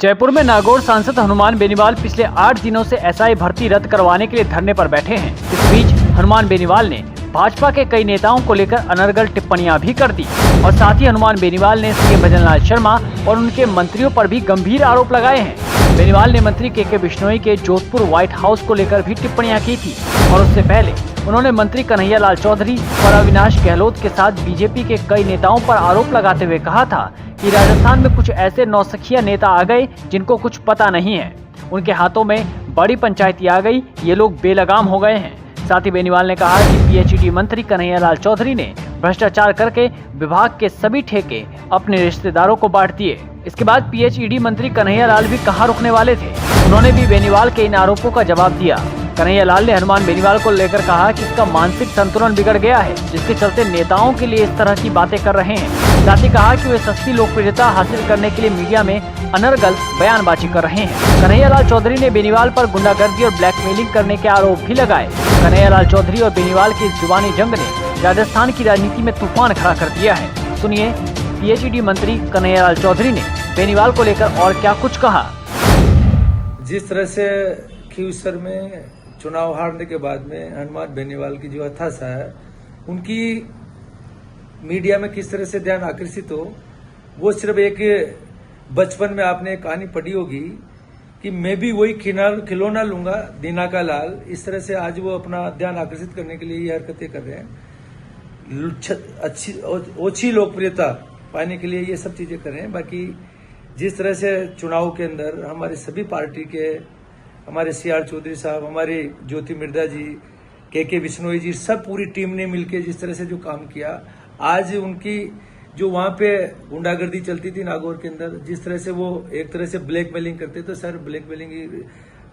जयपुर में नागौर सांसद हनुमान बेनीवाल पिछले 8 दिनों से एसआई भर्ती रद्द करवाने के लिए धरने पर बैठे हैं। इस बीच हनुमान बेनीवाल ने भाजपा के कई नेताओं को लेकर अनर्गल टिप्पणियां भी कर दी और साथ ही हनुमान बेनीवाल ने सीएम भजनलाल शर्मा और उनके मंत्रियों पर भी गंभीर आरोप लगाए हैं। बेनीवाल ने मंत्री के बिश्नोई के जोधपुर व्हाइट हाउस को लेकर भी टिप्पणियां की थी और उससे पहले उन्होंने मंत्री कन्हैयालाल चौधरी और अविनाश गहलोत के साथ बीजेपी के कई नेताओं पर आरोप लगाते हुए कहा था कि राजस्थान में कुछ ऐसे नौसखिया नेता आ गए जिनको कुछ पता नहीं है, उनके हाथों में बड़ी पंचायती आ गई, ये लोग बेलगाम हो गए हैं। साथ ही बेनीवाल ने कहा कि पीएचईडी मंत्री कन्हैयालाल चौधरी ने भ्रष्टाचार करके विभाग के सभी ठेके अपने रिश्तेदारों को बांट दिए। इसके बाद पीएचईडी मंत्री कन्हैयालाल भी कहां रुकने वाले थे, उन्होंने भी बेनीवाल के इन आरोपों का जवाब दिया। कन्हैयालाल ने हनुमान बेनीवाल को लेकर कहा कि इसका मानसिक संतुलन बिगड़ गया है, जिसके चलते नेताओं के लिए इस तरह की बातें कर रहे हैं। साथ ही कहा कि वे सस्ती लोकप्रियता हासिल करने के लिए मीडिया में अनर्गल बयानबाजी कर रहे हैं। कन्हैयालाल चौधरी ने बेनीवाल पर गुंडागर्दी और ब्लैकमेलिंग करने के आरोप भी लगाए। कन्हैयालाल चौधरी और बेनीवाल की जुबानी जंग ने राजस्थान की राजनीति में तूफान खड़ा कर दिया है। सुनिए पीएचईडी मंत्री कन्हैयालाल चौधरी ने बेनीवाल को लेकर और क्या कुछ कहा। जिस तरह से खींवसर में चुनाव हारने के बाद में हनुमान बेनीवाल की जो हताशा है, उनकी मीडिया में किस तरह से ध्यान आकर्षित हो, वो सिर्फ एक बचपन में आपने एक कहानी पढ़ी होगी कि मैं भी वही खिलौना लूंगा दीना का लाल। इस तरह से आज वो अपना ध्यान आकर्षित करने के लिए ये हरकतें कर रहे हैं, अच्छी ओछी लोकप्रियता पाने के लिए ये सब चीजें कर रहे हैं। बाकी जिस तरह से चुनाव के अंदर हमारे सभी पार्टी के, हमारे सीआर चौधरी साहब, हमारे ज्योति मिर्धा जी, के बिश्नोई जी, सब पूरी टीम ने मिलकर जिस तरह से जो काम किया, आज उनकी जो वहां पे गुंडागर्दी चलती थी नागौर के अंदर, जिस तरह से वो एक तरह से ब्लैकमेलिंग करते, तो सर ब्लैकमेलिंग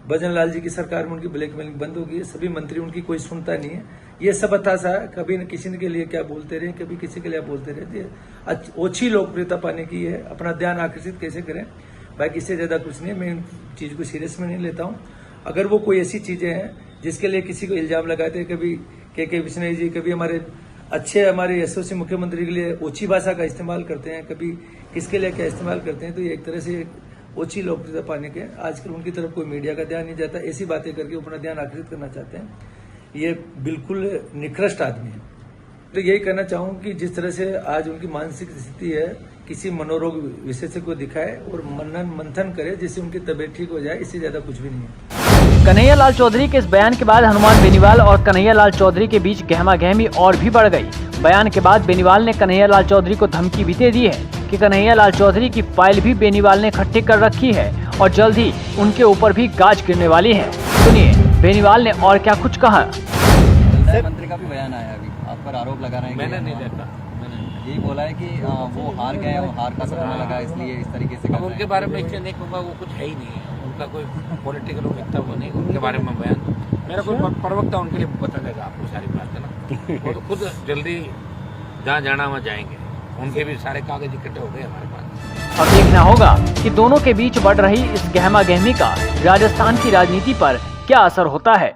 भजनलाल जी की सरकार में उनकी ब्लैकमेलिंग बंद हो गई। सभी मंत्री उनकी कोई सुनता नहीं है। ये सब हताशा, कभी न किसी के लिए क्या बोलते रहे, कभी किसी के लिए बोलते रहते। ओछी लोकप्रियता पाने की है, अपना ध्यान आकर्षित कैसे करें, बाकी इससे ज्यादा कुछ नहीं। मैं इन चीज को सीरियस में नहीं लेता हूं। अगर वो कोई ऐसी चीजें हैं जिसके लिए किसी को इल्जाम लगाते हैं, कभी के बिश्नोई जी, कभी हमारे एसओसी मुख्यमंत्री के लिए ओछी भाषा का इस्तेमाल करते हैं, कभी किसके लिए क्या इस्तेमाल करते हैं, तो ये एक तरह से ओछी लोकप्रियता पाने के आजकल उनकी तरफ कोई मीडिया का ध्यान नहीं जाता। ऐसी बातें करके अपना ध्यान आकर्षित करना चाहते हैं। ये बिल्कुल निकृष्ट आदमी है। तो यही कहना चाहूँ कि जिस तरह से आज उनकी मानसिक स्थिति है, किसी मनोरोग विशेषज्ञ को दिखाए और मनन मंथन करे जिससे उनकी तबीयत ठीक हो जाए, इससे ज्यादा कुछ भी नहीं है। कन्हैयालाल चौधरी के इस बयान के बाद हनुमान बेनीवाल और कन्हैयालाल चौधरी के बीच गहमागहमी और भी बढ़ गई। बयान के बाद बेनीवाल ने कन्हैयालाल चौधरी को धमकी भी दे दी है कि कन्हैयालाल चौधरी की फाइल भी बेनीवाल ने इकट्ठी कर रखी है और जल्द ही उनके ऊपर भी गाज गिरने वाली है। सुनिए बेनीवाल ने और क्या कुछ कहा। मंत्री का भी बयान आया अभी, आप पर आरोप लगा रहे हैं। मैंने नहीं देखा, यही बोला है कि वो हार गए और हार का सदमा लगा, इसलिए इस तरीके से। अब उनके बारे में इसलिए नहीं कहूँगा, वो कुछ है ही नहीं है, उनका कोई पॉलिटिकल वक्तव्य नहीं, उनके बारे में बयान मेरा कोई प्रवक्ता उनके लिए बता देगा आपको सारी बात, है ना। वो तो खुद जल्दी जहाँ जाना वहाँ जाएंगे, उनके भी सारे कागज इकट्ठे हो गए हमारे पास। अब देखना होगा कि दोनों के बीच बढ़ रही इस गहमागहमी का राजस्थान की राजनीति पर क्या असर होता है।